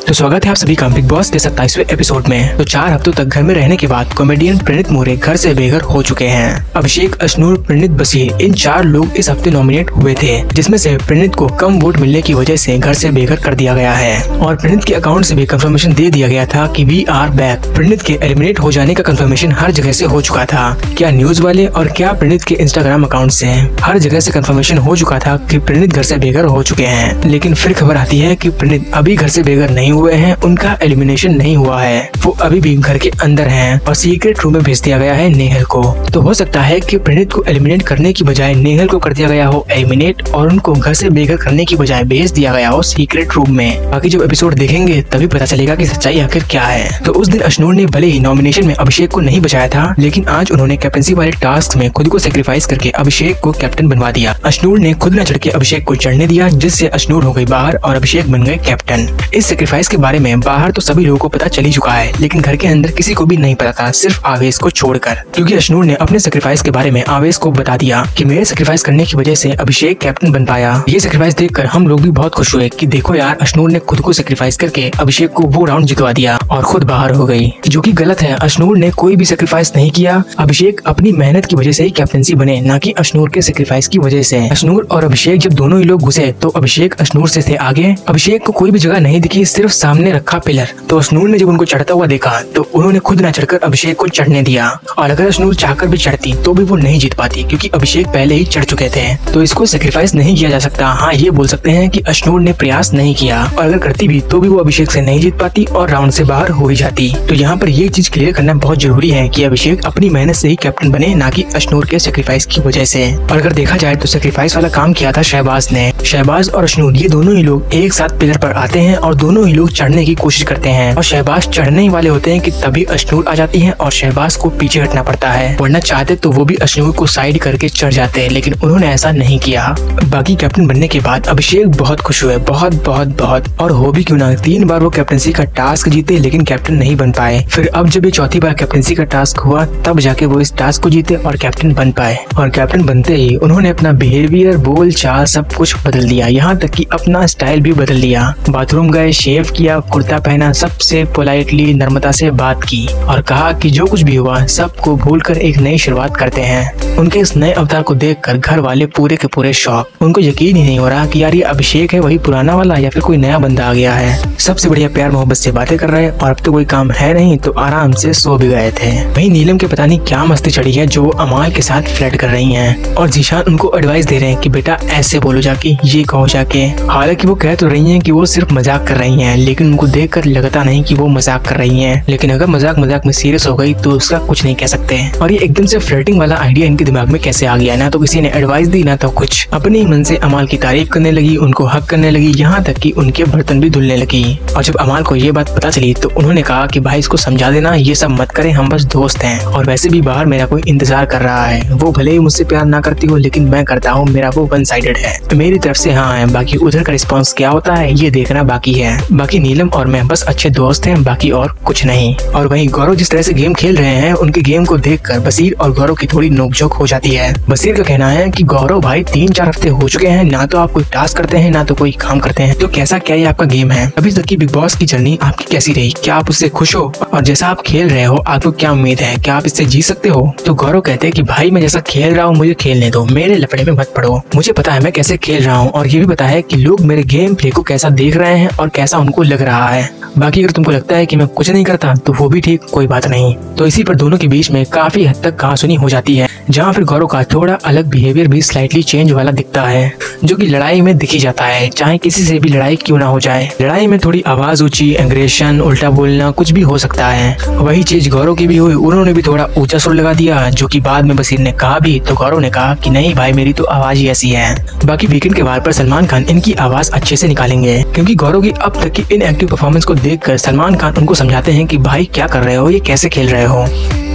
तो स्वागत है आप सभी का बिग बॉस के 27वें एपिसोड में। तो 4 हफ्तों तक घर में रहने के बाद कॉमेडियन प्रणीत मोरे घर से बेघर हो चुके हैं। अभिषेक, अशनूर, प्रणीत बसीर इन 4 लोग इस हफ्ते नॉमिनेट हुए थे, जिसमें से प्रणीत को कम वोट मिलने की वजह से घर से बेघर कर दिया गया है और प्रणीत के अकाउंट से भी कंफर्मेशन दे दिया गया था कि वी आर बैक। प्रणीत के एलिमिनेट हो जाने का कंफर्मेशन हर जगह से हो चुका था, क्या न्यूज वाले और क्या प्रणीत के इंस्टाग्राम अकाउंट से। हर जगह से कंफर्मेशन हो चुका था कि प्रणीत घर से बेघर हो चुके हैं, लेकिन फिर खबर आती है कि प्रणीत अभी घर से बेघर नहीं हुए हैं, उनका एलिमिनेशन नहीं हुआ है, वो अभी भी घर के अंदर हैं और सीक्रेट रूम में भेज दिया गया है नेहल को। तो हो सकता है कि प्रणीत को एलिमिनेट करने की बजाय नेहल को कर दिया गया हो एलिमिनेट और उनको घर से बेघर करने की बजाय भेज दिया गया हो सीक्रेट रूम में। बाकी जब एपिसोड देखेंगे तभी पता चलेगा कि सच्चाई आखिर क्या है। तो उस दिन अशनूर ने भले ही नॉमिनेशन में अभिषेक को नहीं बचाया था, लेकिन आज उन्होंने कैप्टनसी वाले टास्क में खुद को सेक्रीफाइस करके अभिषेक को कैप्टन बनवा दिया। अशनूर ने खुद न चढ़ के अभिषेक को चढ़ने दिया, जिससे अशनूर हो गई बाहर और अभिषेक बन गए कैप्टन। इस सेक्रीफाइस के बारे में बाहर तो सभी लोगों को पता चल ही चुका है, लेकिन घर के अंदर किसी को भी नहीं पता था, सिर्फ आवेश को छोड़कर, क्योंकि अशनूर ने अपने सेक्रीफाइस के बारे में आवेश को बता दिया कि मेरे सेक्रीफाइस करने की वजह से अभिषेक कैप्टन बन पाया। ये सेक्रीफाइस देखकर हम लोग भी बहुत खुश हुए कि देखो यार, अशनूर ने खुद को सेक्रीफाइस करके अभिषेक को वो राउंड जितवा दिया और खुद बाहर हो गई, जो कि गलत है। अशनूर ने कोई भी सेक्रीफाइस नहीं किया, अभिषेक अपनी मेहनत की वजह से ही कैप्टनसी बने, ना कि अशनूर के सेक्रीफाइस की वजह से। अशनूर और अभिषेक जब दोनों ही लोग घुसे तो अभिषेक अशनूर से थे आगे, अभिषेक को कोई भी जगह नहीं दिखी, सिर्फ सामने रखा पिलर। तो अशनूर ने जब उनको चढ़ता हुआ देखा तो उन्होंने खुद न चढ़कर अभिषेक को चढ़ने दिया, और अगर अशनूर चाहकर भी चढ़ती तो भी वो नहीं जीत पाती, क्योंकि अभिषेक पहले ही चढ़ चुके थे। तो इसको सेक्रीफाइस नहीं किया जा सकता। हाँ, ये बोल सकते हैं कि अशनूर ने प्रयास नहीं किया, और अगर करती भी तो भी वो अभिषेक से नहीं जीत पाती और राउंड से बाहर हो ही जाती। तो यहाँ पर ये चीज क्लियर करना बहुत जरूरी है कि अभिषेक अपनी मेहनत से ही कैप्टन बने, ना कि अशनूर के सेक्रीफाइस की वजह से। और अगर देखा जाए तो सेक्रीफाइस वाला काम किया था शहबाज ने। शहबाज और अशनूर ये दोनों ही लोग एक साथ पिलर पर आते हैं और दोनों ही लोग चढ़ने की कोशिश करते हैं, और शहबाज चढ़ने ही वाले होते हैं कि तभी अशनूर आ जाती है और शहबाज को पीछे हटना पड़ता है, वरना चाहते तो वो भी अशनूर को साइड करके चढ़ जाते हैं, लेकिन उन्होंने ऐसा नहीं किया। बाकी कैप्टन बनने के बाद अभिषेक बहुत खुश हुए, बहुत बहुत बहुत, और हो भी क्यों ना, 3 बार वो कैप्टनसी का टास्क जीते लेकिन कैप्टन नहीं बन पाए। फिर अब जब ये चौथी बार कैप्टनसी का टास्क हुआ तब जाके वो इस टास्क को जीते और कैप्टन बन पाए। और कैप्टन बनते ही उन्होंने अपना बिहेवियर, बोल चाल सब कुछ बदल दिया, यहाँ तक कि अपना स्टाइल भी बदल लिया। बाथरूम गए, शेव किया, कुर्ता पहना, सबसे पोलाइटली नम्रता से बात की और कहा कि जो कुछ भी हुआ सबको भूलकर एक नई शुरुआत करते हैं। उनके इस नए अवतार को देखकर घर वाले पूरे के पूरे शॉक, उनको यकीन ही नहीं हो रहा कि यार ये अभिषेक है वही पुराना वाला या फिर कोई नया बंदा आ गया है। सबसे बढ़िया प्यार मोहब्बत से बातें कर रहे हैं और अब तो कोई काम है नहीं तो आराम से सो भी गए थे। वहीं नीलम के पता नहीं क्या मस्ती चढ़ी है जो अमाल के साथ फ्लर्ट कर रही हैं, और जीशान उनको एडवाइस दे रहे हैं कि बेटा ऐसे बोलो जाके, ये कहो जाके। हालांकि वो कह तो रही हैं कि वो सिर्फ मजाक कर रही हैं, लेकिन उनको देखकर लगता नहीं कि वो मजाक कर रही हैं। लेकिन अगर मजाक मजाक में सीरियस हो गई तो उसका कुछ नहीं कह सकते। और ये एकदम से फ्लर्टिंग वाला आइडिया इनके दिमाग में कैसे आ गया, ना तो किसी ने एडवाइस दी ना तो कुछ। अपने ही मन से अमाल की तारीफ करने लगी, उनको हक करने लगी, यहाँ तक कि उनके बर्तन भी धुलने लगी। और जब अमाल को ये बात पता चली तो उन्होंने कहा कि भाई इसको समझा देना, ये सब मत करें, हम बस दोस्त हैं, और वैसे भी बाहर मेरा कोई इंतजार कर रहा है। वो भले ही मुझसे प्यार ना करती हो, लेकिन मैं करता हूँ, मेरा वो वन साइडेड है, मेरी तरफ से हाँ है, बाकी उधर का रिस्पॉन्स क्या होता है ये देखना बाकी है। बाकी नीलम और मैं बस अच्छे दोस्त हैं, बाकी और कुछ नहीं। और वहीं गौरव जिस तरह से गेम खेल रहे हैं, उनके गेम को देखकर बसीर और गौरव की थोड़ी नोकझोंक हो जाती है। बसीर का कहना है कि गौरव भाई 3-4 हफ्ते हो चुके हैं, ना तो आप कोई टास्क करते हैं ना तो कोई काम करते हैं, तो कैसा क्या ये आपका गेम है? अभी तक की बिग बॉस की जर्नी आपकी कैसी रही? क्या आप उससे खुश हो? और जैसा आप खेल रहे हो आपको क्या उम्मीद है, क्या आप इससे जीत सकते हो? तो गौरव कहते हैं कि भाई मैं जैसा खेल रहा हूँ मुझे खेलने दो, मेरे लफड़े में मत पड़ो, मुझे पता है मैं कैसे खेल रहा हूँ, और ये भी पता है कि लोग मेरे गेम प्ले को कैसा देख रहे हैं और कैसा उनको लग रहा है। बाकी अगर तुमको लगता है कि मैं कुछ नहीं करता तो वो भी ठीक, कोई बात नहीं। तो इसी पर दोनों के बीच में काफी हद तक कहासुनी हो जाती है, जहाँ फिर गौरव का थोड़ा अलग बिहेवियर भी स्लाइटली चेंज वाला दिखता है, जो कि लड़ाई में दिखी जाता है, चाहे किसी से भी लड़ाई क्यों ना हो जाए। लड़ाई में थोड़ी आवाज ऊंची, एग्रेशन, उल्टा बोलना, कुछ भी हो सकता है। वही चीज गौरव की भी हुई, उन्होंने भी थोड़ा ऊंचा सुर लगा दिया, जो कि बाद में बसीर ने कहा भी तो गौरव ने कहा कि नहीं भाई मेरी तो आवाज ही ऐसी है। बाकी वीकेंड के वार पर सलमान खान इनकी आवाज अच्छे से निकालेंगे, क्योंकि गौरव की अब तक की इनएक्टिव परफॉर्मेंस को देखकर सलमान खान उनको समझाते हैं कि भाई क्या कर रहे हो, ये कैसे खेल रहे हो।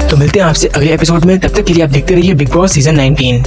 तो मिलते हैं आपसे अगले एपिसोड में, तब तक के लिए आप देखते रहिए बिग बॉस सीजन 19।